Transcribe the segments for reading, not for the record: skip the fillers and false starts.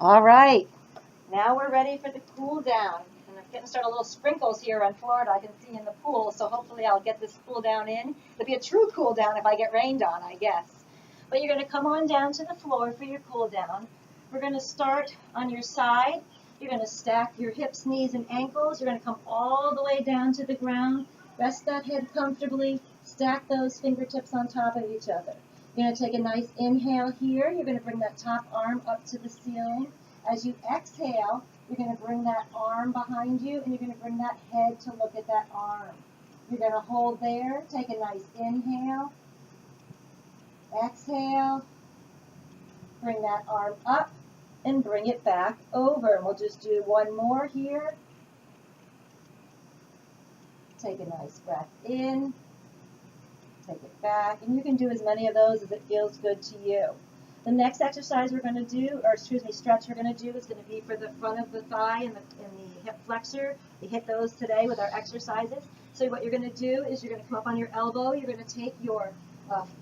All right, now we're ready for the cool down. And I'm getting started a little sprinkles here in Florida. I can see in the pool, so hopefully I'll get this cool down in. It'll be a true cool down if I get rained on, I guess. But you're going to come on down to the floor for your cool down. We're going to start on your side. You're going to stack your hips, knees, and ankles. You're going to come all the way down to the ground. Rest that head comfortably. Stack those fingertips on top of each other. You're going to take a nice inhale here. You're going to bring that top arm up to the ceiling. As you exhale, you're going to bring that arm behind you, and you're going to bring that head to look at that arm. You're going to hold there. Take a nice inhale. Exhale. Bring that arm up and bring it back over. And we'll just do one more here. Take a nice breath in. Take it back. And you can do as many of those as it feels good to you. The next exercise we're going to do, stretch we're going to do is going to be for the front of the thigh and the hip flexor. We hit those today with our exercises. So what you're going to do is you're going to come up on your elbow. You're going to take your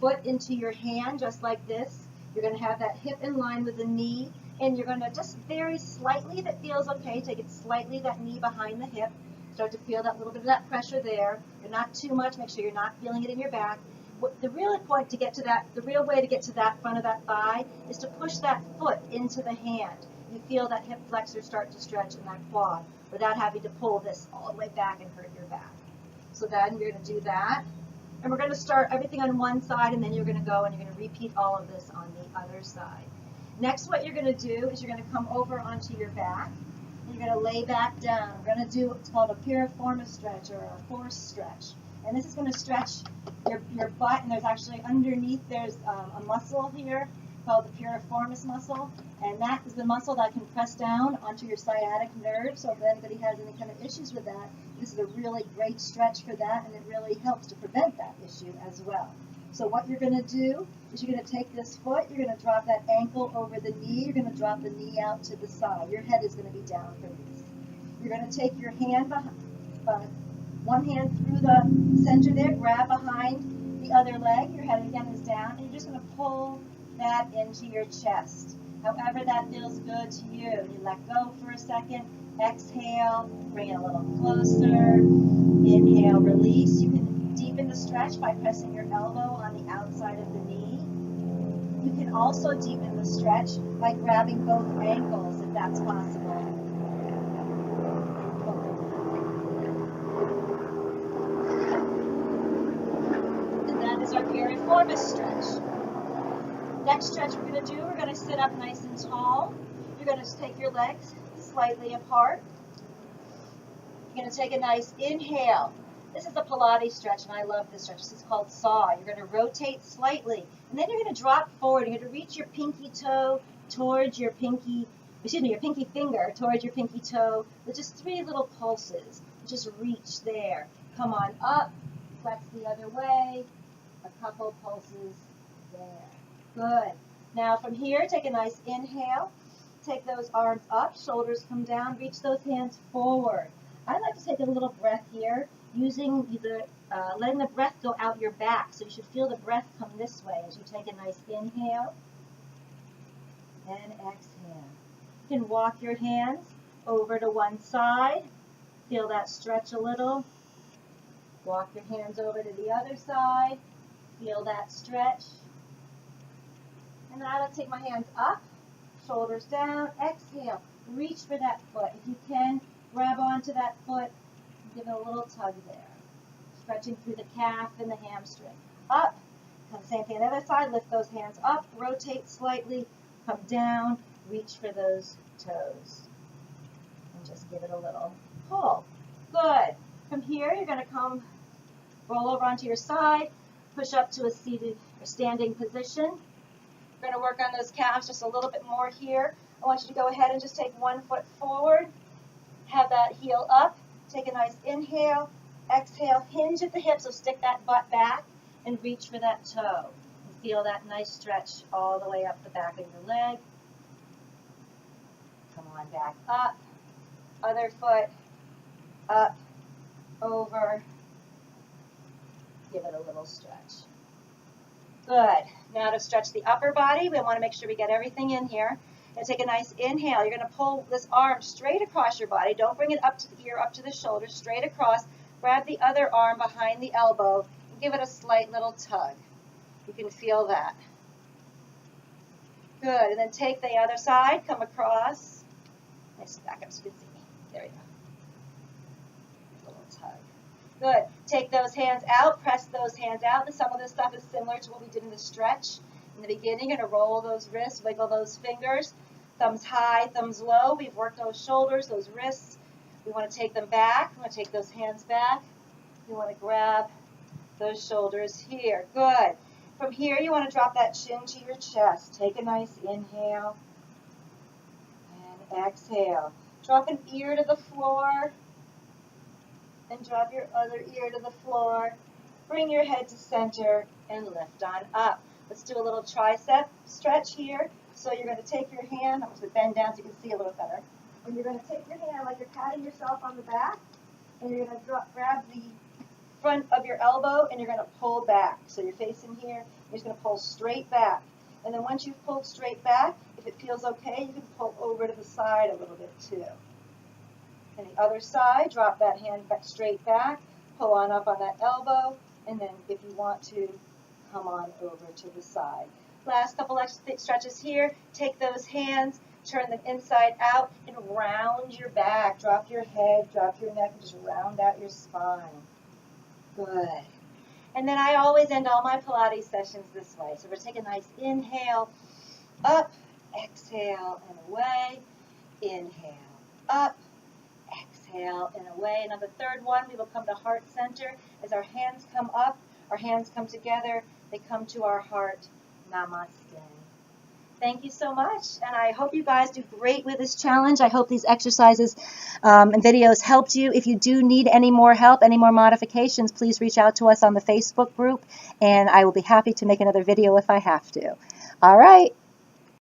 foot into your hand just like this. You're going to have that hip in line with the knee. And you're going to just very slightly, if it feels okay, take it slightly, that knee behind the hip. Start to feel that little bit of that pressure there. You're not too much. Make sure you're not feeling it in your back. The real point to get to that, the real way to get to that front of that thigh is to push that foot into the hand. You feel that hip flexor start to stretch in that quad without having to pull this all the way back and hurt your back. So then you're going to do that. And we're going to start everything on one side, and then you're going to go and you're going to repeat all of this on the other side. Next, what you're going to do is you're going to come over onto your back. And you're going to lay back down. We're going to do what's called a piriformis stretch or a horse stretch. And this is going to stretch your butt, and there's actually underneath there's a muscle here called the piriformis muscle, and that is the muscle that can press down onto your sciatic nerve. So if anybody has any kind of issues with that, this is a really great stretch for that, and it really helps to prevent that issue as well. So what you're going to do is you're going to take this foot, you're going to drop that ankle over the knee, you're going to drop the knee out to the side. Your head is going to be down for this. You're going to take your hand behind, one hand through the center there, grab behind the other leg, your head again is down, and you're just going to pull that into your chest. However that feels good to you. You let go for a second, exhale, bring it a little closer, inhale, release. You can deepen the stretch by pressing your elbow on the outside of the knee. You can also deepen the stretch by grabbing both ankles if that's possible. Our piriformis stretch. Next stretch we're going to do, we're going to sit up nice and tall. You're going to take your legs slightly apart. You're going to take a nice inhale. This is the Pilates stretch, and I love this stretch. This is called saw. You're going to rotate slightly, and then you're going to drop forward. You're going to reach your pinky toe towards your pinky finger towards your pinky toe with just 3 little pulses. Just reach there. Come on up, flex the other way. A couple pulses there. Good. Now from here, take a nice inhale. Take those arms up, shoulders come down, reach those hands forward. I like to take a little breath here, using letting the breath go out your back. So you should feel the breath come this way as you take a nice inhale and exhale. You can walk your hands over to one side. Feel that stretch a little. Walk your hands over to the other side. Feel that stretch. And then I like to take my hands up, shoulders down, exhale. Reach for that foot. If you can, grab onto that foot and give it a little tug there. Stretching through the calf and the hamstring. Up. Same thing on the other side. Lift those hands up, rotate slightly, come down, reach for those toes. And just give it a little pull. Good. From here, you're going to roll over onto your side. Push up to a seated or standing position. We're going to work on those calves just a little bit more here. I want you to go ahead and just take one foot forward. Have that heel up. Take a nice inhale. Exhale. Hinge at the hip, so stick that butt back and reach for that toe. And feel that nice stretch all the way up the back of your leg. Come on back up. Other foot. Up. Over. Give it a little stretch. Good. Now to stretch the upper body, we want to make sure we get everything in here. Now take a nice inhale. You're going to pull this arm straight across your body. Don't bring it up to the ear, up to the shoulder, straight across. Grab the other arm behind the elbow and give it a slight little tug. You can feel that. Good. And then take the other side, come across. Nice back up so you can see me. There we go. A little tug. Good. Take those hands out, press those hands out. And some of this stuff is similar to what we did in the stretch. In the beginning, you're going to roll those wrists, wiggle those fingers. Thumbs high, thumbs low. We've worked those shoulders, those wrists. We want to take them back. We want to take those hands back. You want to grab those shoulders here. Good. From here, you want to drop that chin to your chest. Take a nice inhale and exhale. Drop an ear to the floor and drop your other ear to the floor. Bring your head to center and lift on up. Let's do a little tricep stretch here. So you're going to take your hand, I'm going to bend down so you can see a little better. And you're going to take your hand like you're patting yourself on the back, and you're going to grab the front of your elbow, and you're going to pull back. So you're facing here, you're just going to pull straight back. And then once you've pulled straight back, if it feels okay, you can pull over to the side a little bit too. And the other side, drop that hand back, straight back, pull on up on that elbow, and then if you want to, come on over to the side. Last couple stretches here. Take those hands, turn them inside out, and round your back. Drop your head, drop your neck, and just round out your spine. Good. And then I always end all my Pilates sessions this way. So we're taking a nice inhale, up, exhale, and away. Inhale, up, exhale, and away. And on the third one, we will come to heart center. As our hands come up, our hands come together, they come to our heart. Namaste. Thank you so much, and I hope you guys do great with this challenge. I hope these exercises and videos helped you. If you do need any more help, any more modifications, please reach out to us on the Facebook group, and I will be happy to make another video if I have to. All right.